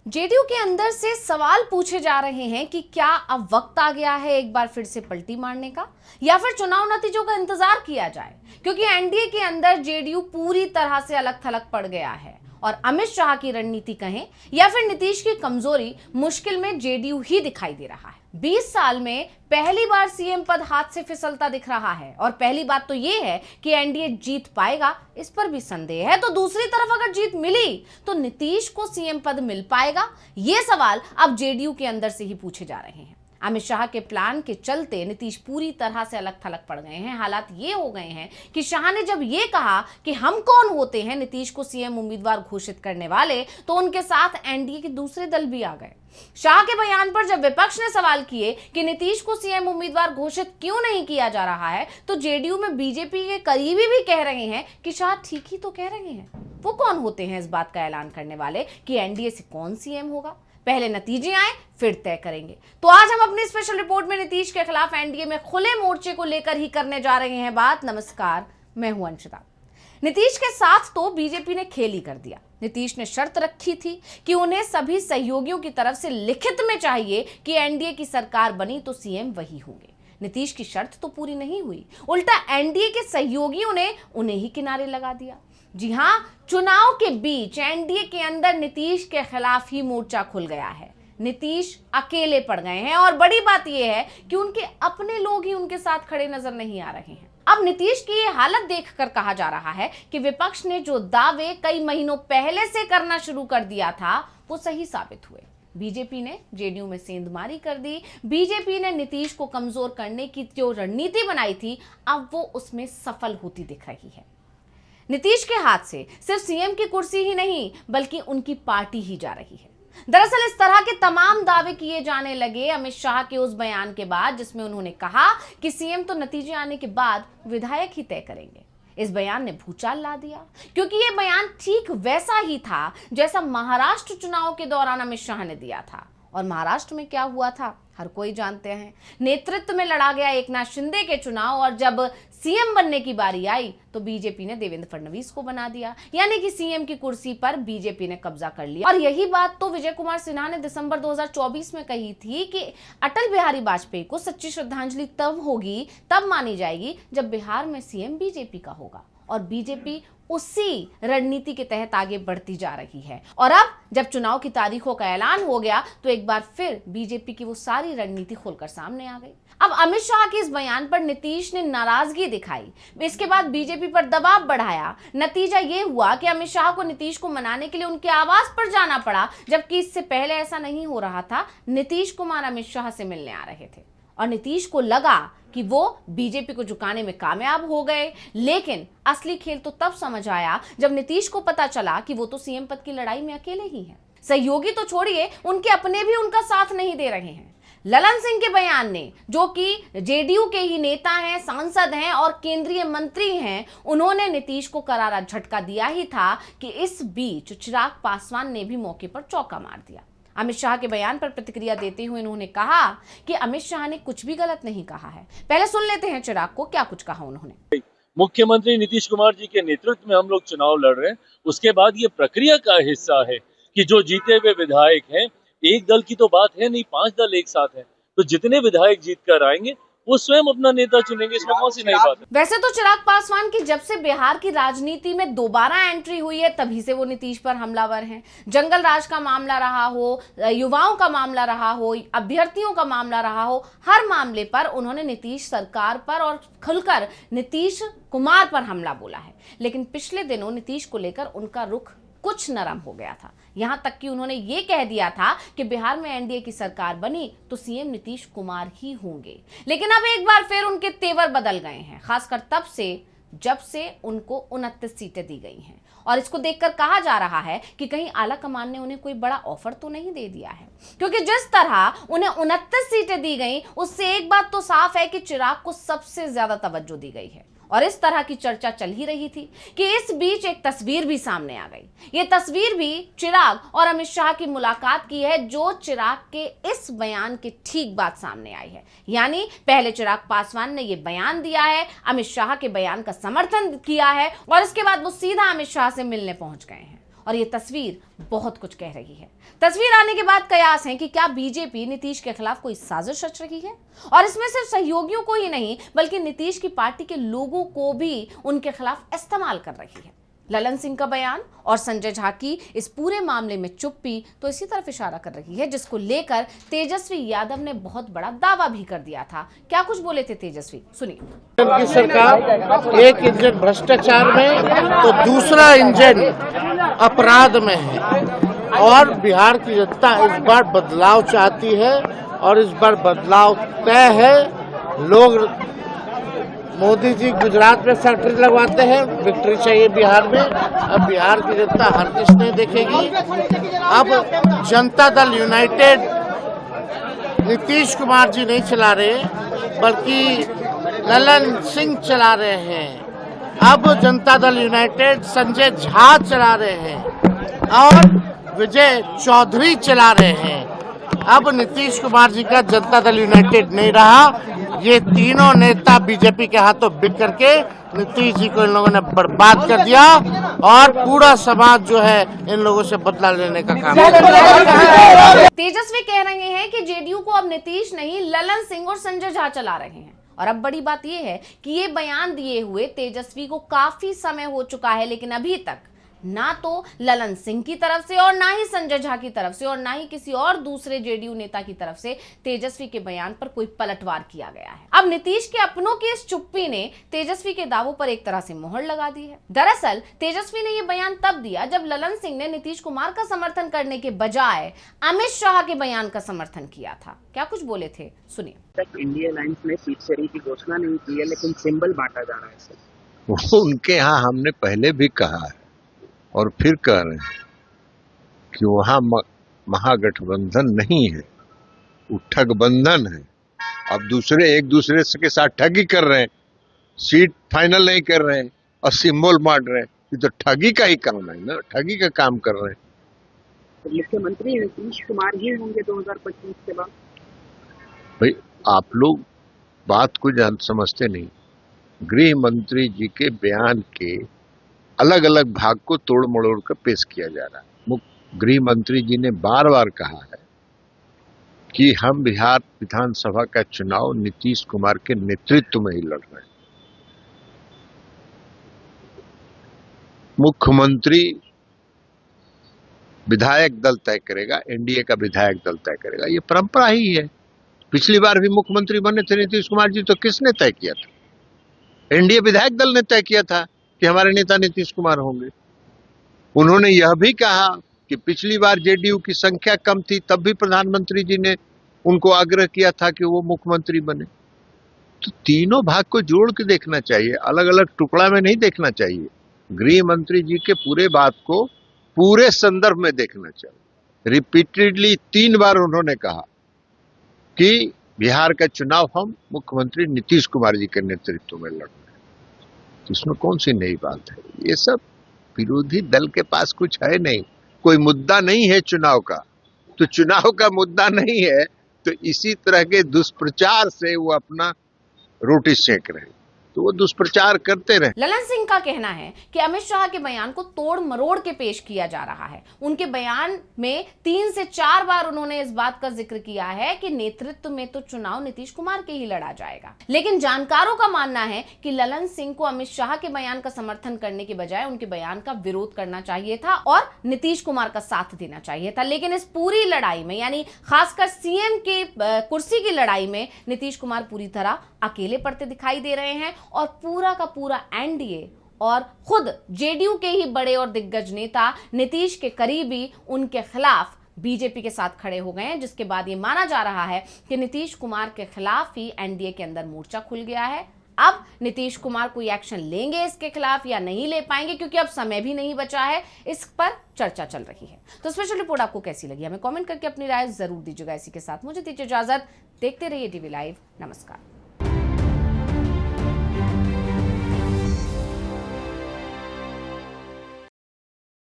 JDU के अंदर से सवाल पूछे जा रहे हैं कि क्या अब वक्त आ गया है एक बार फिर से पलटी मारने का, या फिर चुनाव नतीजों का इंतजार किया जाए, क्योंकि एनडीए के अंदर जेडीयू पूरी तरह से अलग थलग पड़ गया है और अमित शाह की रणनीति कहें या फिर नीतीश की कमजोरी, मुश्किल में जेडीयू ही दिखाई दे रहा है। 20 साल में पहली बार सीएम पद हाथ से फिसलता दिख रहा है और पहली बात तो यह है कि एनडीए जीत पाएगा, इस पर भी संदेह है। तो दूसरी तरफ अगर जीत मिली तो नीतीश को सीएम पद मिल पाएगा? ये सवाल अब जेडीयू के अंदर से ही पूछे जा रहे हैं। अमित शाह के प्लान के चलते नीतीश पूरी तरह से अलग थलग पड़ गए हैं। हालात ये हो गए हैं कि शाह ने जब ये कहा कि हम कौन होते हैं नीतीश को सीएम उम्मीदवार घोषित करने वाले, तो उनके साथ एनडीए के दूसरे दल भी आ गए। शाह के बयान पर जब विपक्ष ने सवाल किए कि नीतीश को सीएम उम्मीदवार घोषित क्यों नहीं किया जा रहा है, तो जेडीयू में बीजेपी के करीबी भी कह रहे हैं कि शाह ठीक ही तो कह रहे हैं। वो कौन होते हैं इस बात का ऐलान करने वाले कि एनडीए से कौन सीएम होगा? पहले नतीजे आए फिर तय करेंगे। तो आज हम अपनी स्पेशल रिपोर्ट में नीतीश के खिलाफ एनडीए में खुले मोर्चे को लेकर ही करने जा रहे हैं बात। नमस्कार, मैं हूं अंशिता। नीतीश के साथ तो बीजेपी ने खेल ही कर दिया। नीतीश ने शर्त रखी थी कि उन्हें सभी सहयोगियों की तरफ से लिखित में चाहिए कि एनडीए की सरकार बनी तो सीएम वही होंगे। नीतीश की शर्त तो पूरी नहीं हुई, उल्टा एनडीए के सहयोगियों ने उन्हें ही किनारे लगा दिया। जी हां, चुनाव के बीच एनडीए के अंदर नीतीश के खिलाफ ही मोर्चा खुल गया है। नीतीश अकेले पड़ गए हैं और बड़ी बात यह है कि उनके अपने लोग ही उनके साथ खड़े नजर नहीं आ रहे हैं। अब नीतीश की ये हालत देखकर कहा जा रहा है कि विपक्ष ने जो दावे कई महीनों पहले से करना शुरू कर दिया था वो सही साबित हुए। बीजेपी ने जेडीयू में सेंधमारी कर दी। बीजेपी ने नीतीश को कमजोर करने की जो रणनीति बनाई थी, अब वो उसमें सफल होती दिख रही है। नीतीश के हाथ से सिर्फ सीएम की कुर्सी ही नहीं बल्कि उनकी पार्टी ही जा रही है। दरअसल इस तरह के तमाम दावे किए जाने लगे अमित शाह के उस बयान के बाद जिसमें उन्होंने कहा कि सीएम तो नतीजे आने के बाद विधायक ही तय करेंगे। इस बयान ने भूचाल ला दिया, क्योंकि यह बयान ठीक वैसा ही था जैसा महाराष्ट्र चुनाव के दौरान अमित शाह ने दिया था। और महाराष्ट्र में क्या हुआ था हर कोई जानते हैं। नेतृत्व में लड़ा गया एकनाथ शिंदे के चुनाव, और जब सीएम बनने की बारी आई तो बीजेपी ने देवेंद्र फडणवीस को बना दिया, यानी कि सीएम की कुर्सी पर बीजेपी ने कब्जा कर लिया। और यही बात तो विजय कुमार सिन्हा ने दिसंबर 2024 में कही थी कि अटल बिहारी वाजपेयी को सच्ची श्रद्धांजलि तब होगी, तब मानी जाएगी जब बिहार में सीएम बीजेपी का होगा। और बीजेपी उसी रणनीति के तहत आगे बढ़ती जा रही है। और अब जब चुनाव की तारीखों का ऐलान हो गया तो एक बार फिर बीजेपी की वो सारी रणनीति खोलकर सामने आ गई। अब अमित शाह के इस बयान पर नीतीश ने नाराजगी दिखाई, इसके बाद बीजेपी पर दबाव बढ़ाया। नतीजा ये हुआ कि अमित शाह को नीतीश को मनाने के लिए उनके आवास पर जाना पड़ा, जबकि इससे पहले ऐसा नहीं हो रहा था। नीतीश कुमार अमित शाह से मिलने आ रहे थे और नीतीश को लगा कि वो बीजेपी को झुकाने में कामयाब हो गए। लेकिन असली खेल तो तब समझ आया जब नीतीश को पता चला कि वो तो सीएम पद की लड़ाई में अकेले ही हैं। सहयोगी तो छोड़िए, उनके अपने भी उनका साथ नहीं दे रहे हैं। ललन सिंह के बयान ने, जो कि जेडीयू के ही नेता हैं, सांसद हैं और केंद्रीय मंत्री हैं, उन्होंने नीतीश को करारा झटका दिया ही था कि इस बीच चिराग पासवान ने भी मौके पर चौका मार दिया। अमित शाह के बयान पर प्रतिक्रिया देते हुए उन्होंने कहा कि अमित शाह ने कुछ भी गलत नहीं कहा है। पहले सुन लेते हैं चिराग को क्या कुछ कहा उन्होंने। मुख्यमंत्री नीतीश कुमार जी के नेतृत्व में हम लोग चुनाव लड़ रहे हैं। उसके बाद ये प्रक्रिया का हिस्सा है कि जो जीते हुए विधायक हैं, एक दल की तो बात है नहीं, 5 दल एक साथ हैं, तो जितने विधायक जीत कर आएंगे वो स्वयं अपना नेता चुनेंगे। इसमें कौन सी नई बात है? वैसे तो चिराग पासवान की जब से बिहार की राजनीति में दोबारा एंट्री हुई है तभी से वो नीतीश पर हमलावर हैं। जंगल राज का मामला रहा हो, युवाओं का मामला रहा हो, अभ्यर्थियों का मामला रहा हो, हर मामले पर उन्होंने नीतीश सरकार पर और खुलकर नीतीश कुमार पर हमला बोला है। लेकिन पिछले दिनों नीतीश को लेकर उनका रुख कुछ नरम हो गया था। यहां तक कि उन्होंने ये कह दिया था कि बिहार में एनडीए की सरकार बनी तो सीएम नीतीश कुमार ही होंगे। लेकिन अब एक बार फिर उनके तेवर बदल गए हैं, खासकर तब से जब से उनको 29 सीटें दी गई हैं। और इसको देखकर कहा जा रहा है कि कहीं आला कमान ने उन्हें कोई बड़ा ऑफर तो नहीं दे दिया है, क्योंकि जिस तरह उन्हें 29 सीटें दी गई उससे एक बात तो साफ है कि चिराग को सबसे ज्यादा तवज्जो दी गई है। और इस तरह की चर्चा चल ही रही थी कि इस बीच एक तस्वीर भी सामने आ गई। ये तस्वीर भी चिराग और अमित शाह की मुलाकात की है, जो चिराग के इस बयान के ठीक बाद सामने आई है। यानी पहले चिराग पासवान ने ये बयान दिया है, अमित शाह के बयान का समर्थन किया है और इसके बाद वो सीधा अमित शाह से मिलने पहुंच गए हैं। और ये तस्वीर बहुत कुछ कह रही है। तस्वीर आने के बाद कयास है कि क्या बीजेपी नीतीश के खिलाफ कोई साजिश रच रही है, और इसमें सिर्फ सहयोगियों को ही नहीं बल्कि नीतीश की पार्टी के लोगों को भी उनके खिलाफ इस्तेमाल कर रही है। ललन सिंह का बयान और संजय झा की इस पूरे मामले में चुप्पी तो इसी तरफ इशारा कर रही है, जिसको लेकर तेजस्वी यादव ने बहुत बड़ा दावा भी कर दिया था। क्या कुछ बोले थे तेजस्वी, सुनिए। की सरकार एक इंजन भ्रष्टाचार में तो दूसरा इंजन अपराध में है, और बिहार की जनता इस बार बदलाव चाहती है, और इस बार बदलाव तय है। लोग मोदी जी गुजरात में फैक्ट्री लगवाते हैं, विक्ट्री चाहिए बिहार में। अब बिहार की जनता हर किस नहीं देखेगी। अब जनता दल यूनाइटेड नीतीश कुमार जी नहीं चला रहे, बल्कि ललन सिंह चला रहे हैं। अब जनता दल यूनाइटेड संजय झा चला रहे हैं और विजय चौधरी चला रहे हैं। अब नीतीश कुमार जी का जनता दल यूनाइटेड नहीं रहा। ये तीनों नेता बीजेपी के हाथों बिक करके नीतीश जी को इन लोगों ने बर्बाद कर दिया, और पूरा समाज जो है इन लोगों से बदला लेने का काम कर रहा है। तेजस्वी कह रहे हैं कि जेडीयू को अब नीतीश नहीं ललन सिंह और संजय झा चला रहे हैं। और अब बड़ी बात यह है कि ये बयान दिए हुए तेजस्वी को काफी समय हो चुका है, लेकिन अभी तक ना तो ललन सिंह की तरफ से और ना ही संजय झा की तरफ से और ना ही किसी और दूसरे जेडीयू नेता की तरफ से तेजस्वी के बयान पर कोई पलटवार किया गया है। अब नीतीश के अपनों की इस चुप्पी ने तेजस्वी के दावों पर एक तरह से मोहर लगा दी है। दरअसल तेजस्वी ने यह बयान तब दिया जब ललन सिंह ने नीतीश कुमार का समर्थन करने के बजाय अमित शाह के बयान का समर्थन किया था। क्या कुछ बोले थे, सुनिए। तक इंडिया अलायंस ने सीट शेयरिंग की घोषणा नहीं की है, लेकिन सिंबल बांटा जा रहा है सर। वो उनके यहाँ हमने पहले भी कहा है और फिर कह रहे हैं कि वहाँ महागठबंधन नहीं है, वो ठगबंधन है। अब दूसरे एक दूसरे के साथ ठगी कर रहे हैं, सीट फाइनल नहीं कर रहे हैं और सिंबल बांट रहे हैं। ये तो ठगी का ही काम है ना, ठगी का काम कर रहे हैं। तो मुख्यमंत्री नीतीश कुमार ही होंगे 2025 के बाद। भाई आप लोग बात को समझते नहीं। गृह मंत्री जी के बयान के अलग अलग भाग को तोड़ मड़ोड़ कर पेश किया जा रहा है। गृह मंत्री जी ने बार बार कहा है कि हम बिहार विधानसभा का चुनाव नीतीश कुमार के नेतृत्व में ही लड़ रहे हैं। मुख्यमंत्री विधायक दल तय करेगा, एनडीए का विधायक दल तय करेगा, ये परंपरा ही है। पिछली बार भी मुख्यमंत्री बने थे नीतीश कुमार जी, तो किसने तय किया था? एनडीए विधायक दल ने तय किया था कि हमारे नेता नीतीश कुमार होंगे। उन्होंने यह भी कहा कि पिछली बार जेडीयू की संख्या कम थी, तब भी प्रधानमंत्री जी ने उनको आग्रह किया था कि वो मुख्यमंत्री बने। तो तीनों भाग को जोड़ के देखना चाहिए, अलग अलग टुकड़ा में नहीं देखना चाहिए। गृह मंत्री जी के पूरे बात को पूरे संदर्भ में देखना चाहिए। रिपीटेडली 3 बार उन्होंने कहा कि बिहार का चुनाव हम मुख्यमंत्री नीतीश कुमार जी के नेतृत्व में लड़ रहे हैं। तो इसमें कौन सी नई बात है? ये सब विरोधी दल के पास कुछ है नहीं, कोई मुद्दा नहीं है चुनाव का। तो चुनाव का मुद्दा नहीं है तो इसी तरह के दुष्प्रचार से वो अपना रोटी सेक रहे हैं, तो वो दुष्प्रचार करते रहे। ललन सिंह का कहना है कि अमित शाह के बयान को तोड़ मरोड़ के पेश किया जा रहा है। उनके बयान में 3 से 4 बार उन्होंने इस बात का जिक्र किया है कि नेतृत्व में तो चुनाव नीतीश कुमार के ही लड़ा जाएगा, लेकिन जानकारों का मानना है कि ललन सिंह को अमित शाह के बयान का समर्थन करने के बजाय उनके बयान का विरोध करना चाहिए था और नीतीश कुमार का साथ देना चाहिए था। लेकिन इस पूरी लड़ाई में, यानी खासकर सीएम के कुर्सी की लड़ाई में, नीतीश कुमार पूरी तरह अकेले पड़ते दिखाई दे रहे हैं और पूरा का पूरा एनडीए और खुद जेडीयू के ही बड़े और दिग्गज नेता नीतीश के करीबी उनके खिलाफ बीजेपी के साथ खड़े हो गए हैं, जिसके बाद ये माना जा रहा है कि नीतीश कुमार के खिलाफ ही एनडीए के अंदर मोर्चा खुल गया है। अब नीतीश कुमार कोई एक्शन लेंगे इसके खिलाफ या नहीं ले पाएंगे, क्योंकि अब समय भी नहीं बचा है, इस पर चर्चा चल रही है। तो स्पेशल रिपोर्ट आपको कैसी लगी हमें कमेंट करके अपनी राय जरूर दीजिएगा। इसी के साथ मुझे दीजिए इजाजत। देखते रहिए टीवी लाइव। नमस्कार।